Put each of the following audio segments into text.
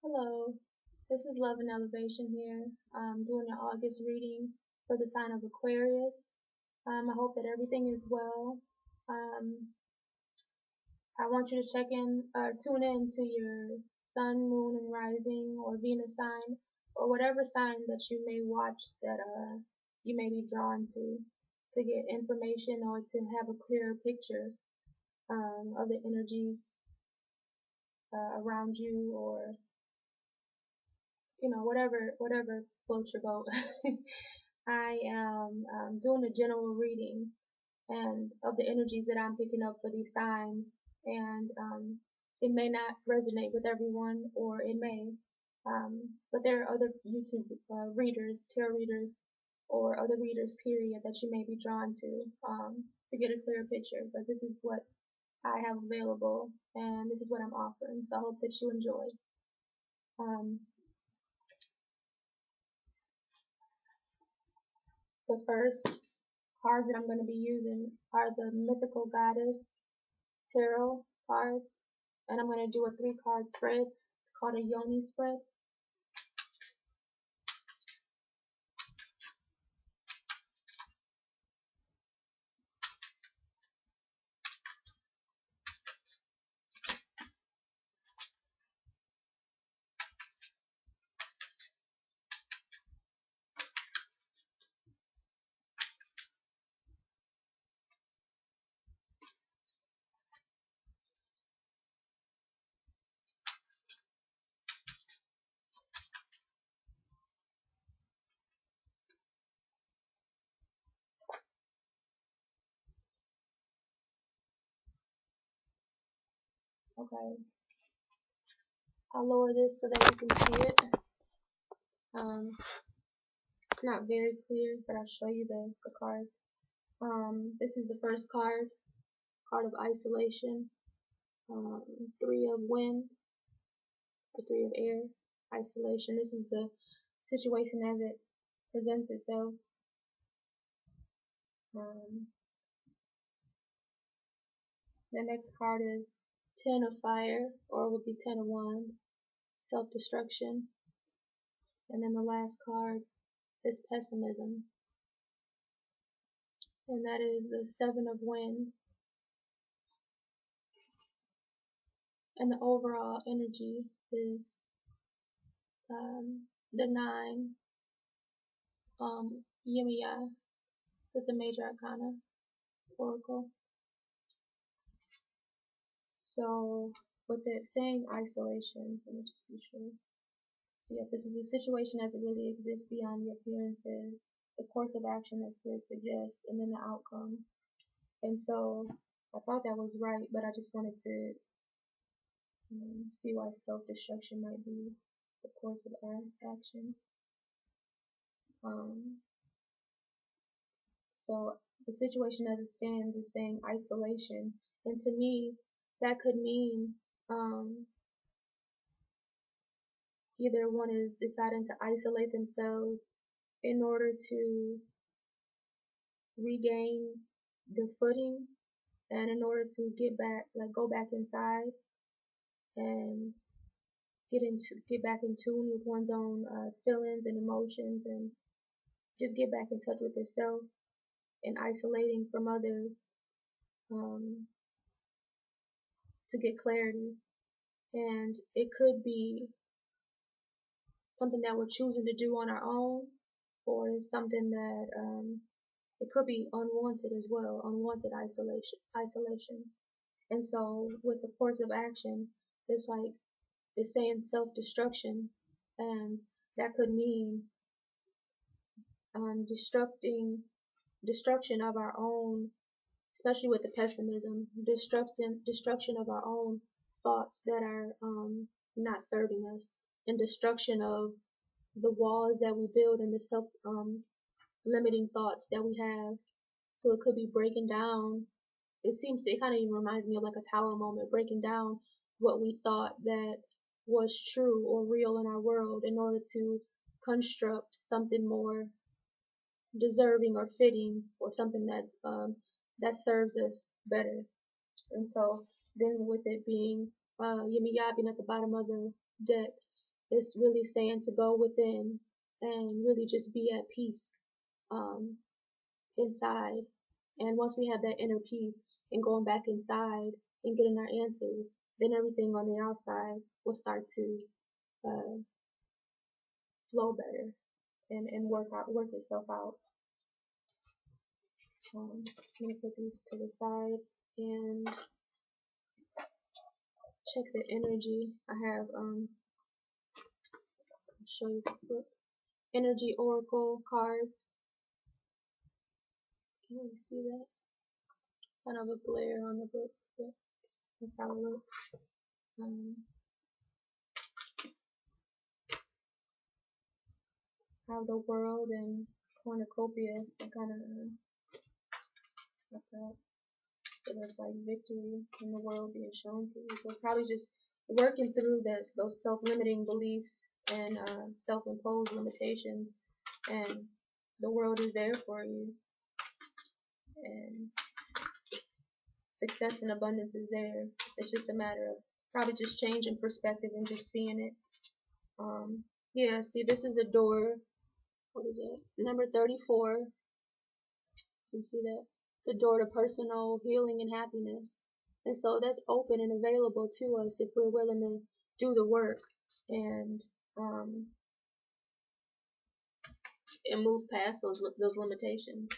Hello, this is Love and Elevation here. I'm doing an August reading for the sign of Aquarius. I hope that everything is well. Um, I want you to tune in to your sun, moon, and rising, or Venus sign, or whatever sign that you may watch that you may be drawn to get information or to have a clearer picture of the energies around you, or whatever floats your boat. I am doing a general reading and of the energies that I'm picking up for these signs, and it may not resonate with everyone, or it may, but there are other YouTube readers, tarot readers, or other readers, period, that you may be drawn to get a clearer picture. But this is what I have available, and this is what I'm offering. So I hope that you enjoy. Um, the first cards that I'm going to be using are the Mythical Goddess Tarot cards, and I'm going to do a 3-card spread. It's called a Yoni spread. Okay, I'll lower this so that you can see it. Um, it's not very clear, but I'll show you the cards. This is the first card of isolation. 3 of wind, the 3 of air, isolation. This is the situation as it presents itself. Um, the next card is 10 of fire, or it would be 10 of wands, self-destruction. And then the last card is pessimism, and that is the 7 of wind. And the overall energy is the 9 Yimiya. So it's a major arcana oracle. So with it saying isolation, let me just be sure. So yeah, this is a situation as it really exists beyond the appearances, the course of action that spirit suggests, and then the outcome. And so I thought that was right, but I just wanted to see why self-destruction might be the course of action. So the situation as it stands is saying isolation, and to me, that could mean either one is deciding to isolate themselves in order to regain the footing, and in order to go back inside and get back in tune with one's own feelings and emotions, and just get back in touch with yourself, and isolating from others um, to get clarity. And it could be something that we're choosing to do on our own, or it's something that it could be unwanted as well, unwanted isolation. And so with the course of action, it's saying self-destruction, and that could mean destruction of our own, especially with the pessimism, destruction of our own thoughts that are not serving us, and destruction of the walls that we build, and the limiting thoughts that we have. So it could be breaking down. It kind of even reminds me of like a tower moment, breaking down what we thought that was true or real in our world, in order to construct something more deserving or fitting, or something that serves us better. And so then with it being Yimi being at the bottom of the deck, It's really saying to go within and really just be at peace um, inside. And once we have that inner peace and going back inside and getting our answers, then everything on the outside will start to uh, flow better and work itself out. I'm gonna put these to the side and check the energy. I have I'll show you the book. Energy Oracle cards. Can you see that? Kind of a glare on the book, but that's how it looks. How the world and cornucopia are kind of like that. So that's like victory in the world being shown to you. So it's probably just working through those self-limiting beliefs and self-imposed limitations, and the world is there for you, and success and abundance is there. It's just a matter of probably just changing perspective and just seeing it. Yeah, see, this is a door. What is it? Number 34. You can see that. The door to personal healing and happiness. And so that's open and available to us if we're willing to do the work and move past those limitations.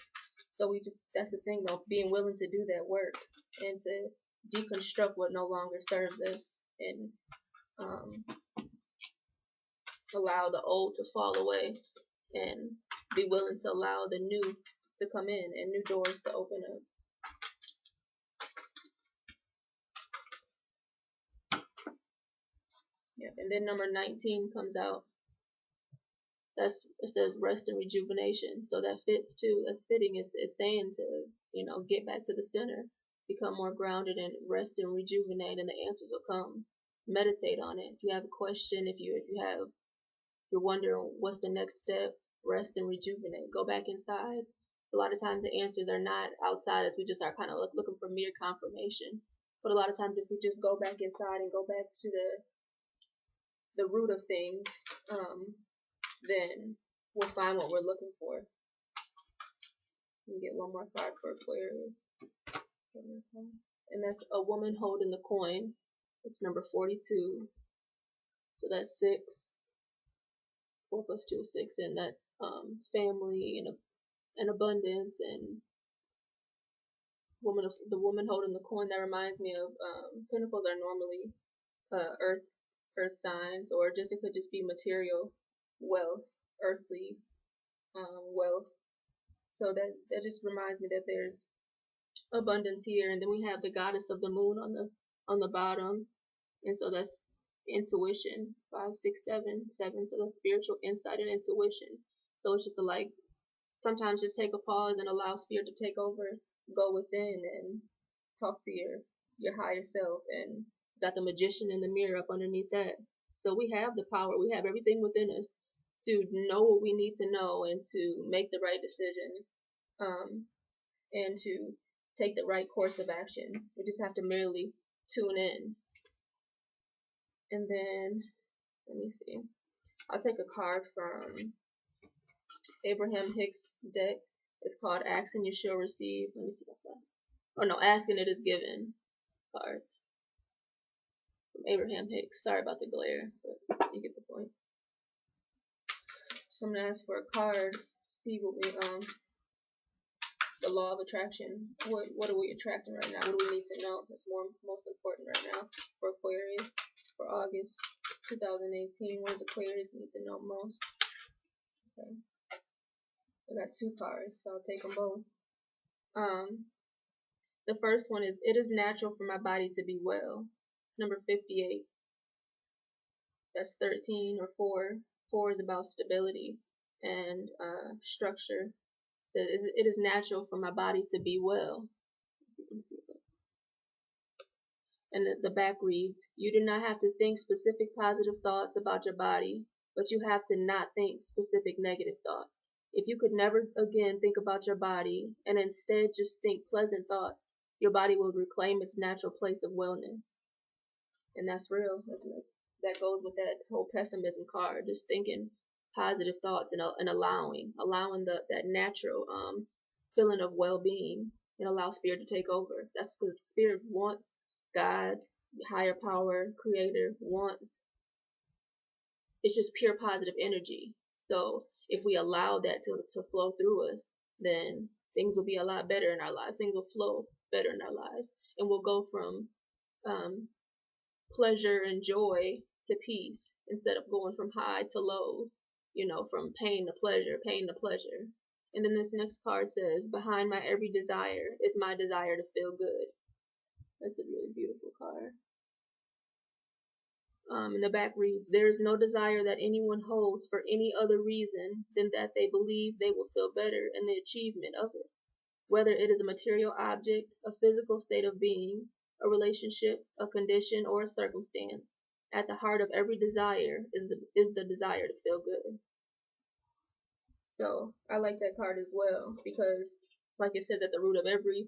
So that's the thing though, being willing to do that work and to deconstruct what no longer serves us and allow the old to fall away and be willing to allow the new to come in and new doors to open up. Yeah, and then number 19 comes out. It says rest and rejuvenation. So that fits too. That's fitting. It's saying to, get back to the center, become more grounded and rest and rejuvenate, and the answers will come. Meditate on it. If you have a question, if you're wondering what's the next step, rest and rejuvenate. Go back inside. A lot of times the answers are not outside as we just are kind of looking for mere confirmation. But a lot of times if we just go back inside and go back to the root of things, then we'll find what we're looking for. Let me get one more card for Aquarius. And that's a woman holding the coin. It's number 42. So that's 6. 4 plus 2 is 6, and that's family and abundance, and the woman holding the coin. That reminds me of pentacles are normally earth signs, or it could just be material wealth, earthly wealth. So that just reminds me that there's abundance here. And then we have the goddess of the moon on the bottom, and so that's intuition. 5, 6, 7. So that's spiritual insight and intuition. So it's just sometimes just take a pause and allow spirit to take over, go within and talk to your higher self. And got the magician in the mirror up underneath that. So we have the power, we have everything within us to know what we need to know and to make the right decisions, and to take the right course of action. We just have to merely tune in. And then, let me see, I'll take a card from Abraham Hicks' deck. It's called Ask and You Shall Receive. Let me see about that. Oh no, Ask and It Is Given cards. From Abraham Hicks. Sorry about the glare, but you get the point. So I'm gonna ask for a card. See what we the law of attraction. What are we attracting right now? What do we need to know? That's most important right now for Aquarius for August 2018. What does Aquarius need to know most? Okay. I got 2 cards, so I'll take them both. The first one is, it is natural for my body to be well. Number 58. That's 13 or 4. 4 is about stability and structure. So it is natural for my body to be well. And the back reads, you do not have to think specific positive thoughts about your body, but you have to not think specific negative thoughts. If you could never again think about your body and instead just think pleasant thoughts, your body will reclaim its natural place of wellness. And that's real, isn't it? that goes with that whole pessimism card. Just thinking positive thoughts and allowing that natural feeling of well-being, and allow spirit to take over. That's because spirit wants, God, higher power, creator wants, it's just pure positive energy. So if we allow that to flow through us, then things will be a lot better in our lives. Things will flow better in our lives, and we'll go from um, pleasure and joy to peace, instead of going from high to low, from pain to pleasure, pain to pleasure. And then this next card says, behind my every desire is my desire to feel good. That's a really beautiful card. In the back reads, there is no desire that anyone holds for any other reason than that they believe they will feel better in the achievement of it. Whether it is a material object, a physical state of being, a relationship, a condition, or a circumstance, at the heart of every desire is the desire to feel good. So I like that card as well, because like it says, at the root of every,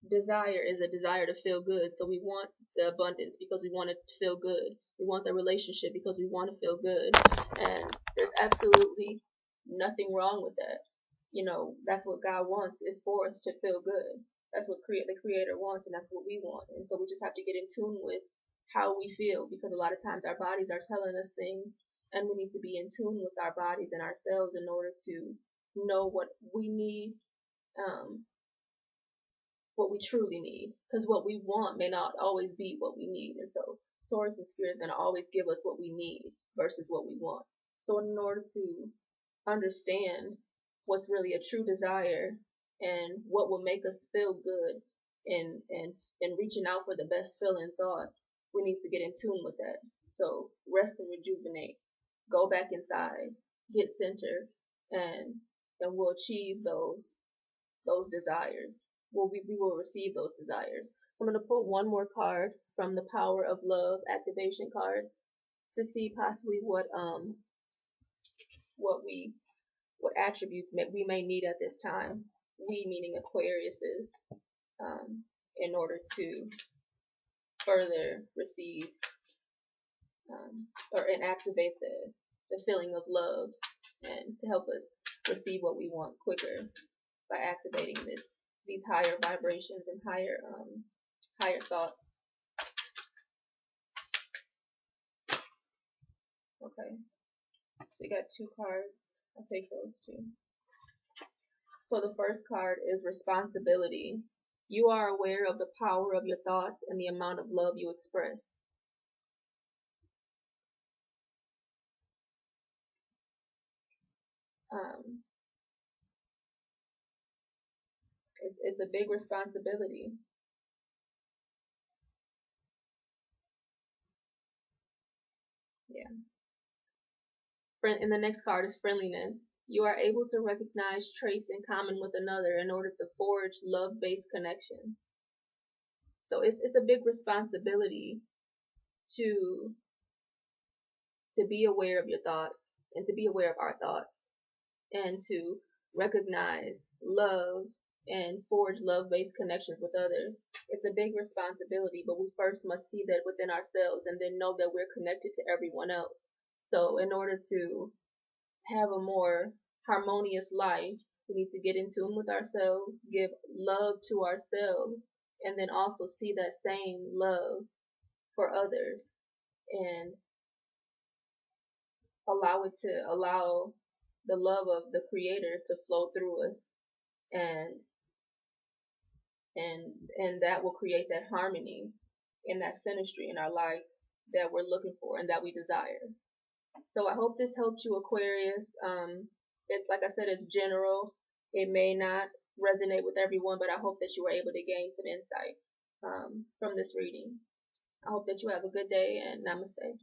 desire is a desire to feel good. So we want the abundance because we want to feel good. We want the relationship because we want to feel good. And there's absolutely nothing wrong with that. That's what God wants, is for us to feel good. That's what the creator wants, and that's what we want. And so we just have to get in tune with how we feel, because a lot of times our bodies are telling us things, and we need to be in tune with our bodies and ourselves in order to know what we need, what we truly need, because what we want may not always be what we need. And so source and spirit is going to always give us what we need versus what we want. So in order to understand what's really a true desire and what will make us feel good, and reaching out for the best feeling thought, we need to get in tune with that. So rest and rejuvenate, go back inside, get centered, and we'll achieve those desires. We will receive those desires. So I'm going to pull one more card from the Power of Love activation cards to see possibly what attributes we may need at this time. We meaning Aquariuses, in order to further receive and activate the feeling of love, and to help us receive what we want quicker by activating these higher vibrations and higher thoughts. Okay, so you got two cards. I'll take those two. So the first card is responsibility. You are aware of the power of your thoughts and the amount of love you express. It's a big responsibility. Yeah. And the next card is friendliness. You are able to recognize traits in common with another in order to forge love-based connections. So it's a big responsibility to be aware of your thoughts, and to be aware of our thoughts, and to recognize love and forge love-based connections with others. It's a big responsibility, but we first must see that within ourselves, and then know that we're connected to everyone else. So in order to have a more harmonious life, we need to get in tune with ourselves, give love to ourselves, and then also see that same love for others, and allow the love of the creator to flow through us, and that will create that harmony and that synastry in our life that we're looking for and that we desire. So I hope this helped you, Aquarius. It's, like I said, it's general. It may not resonate with everyone, but I hope that you were able to gain some insight from this reading. I hope that you have a good day, and namaste.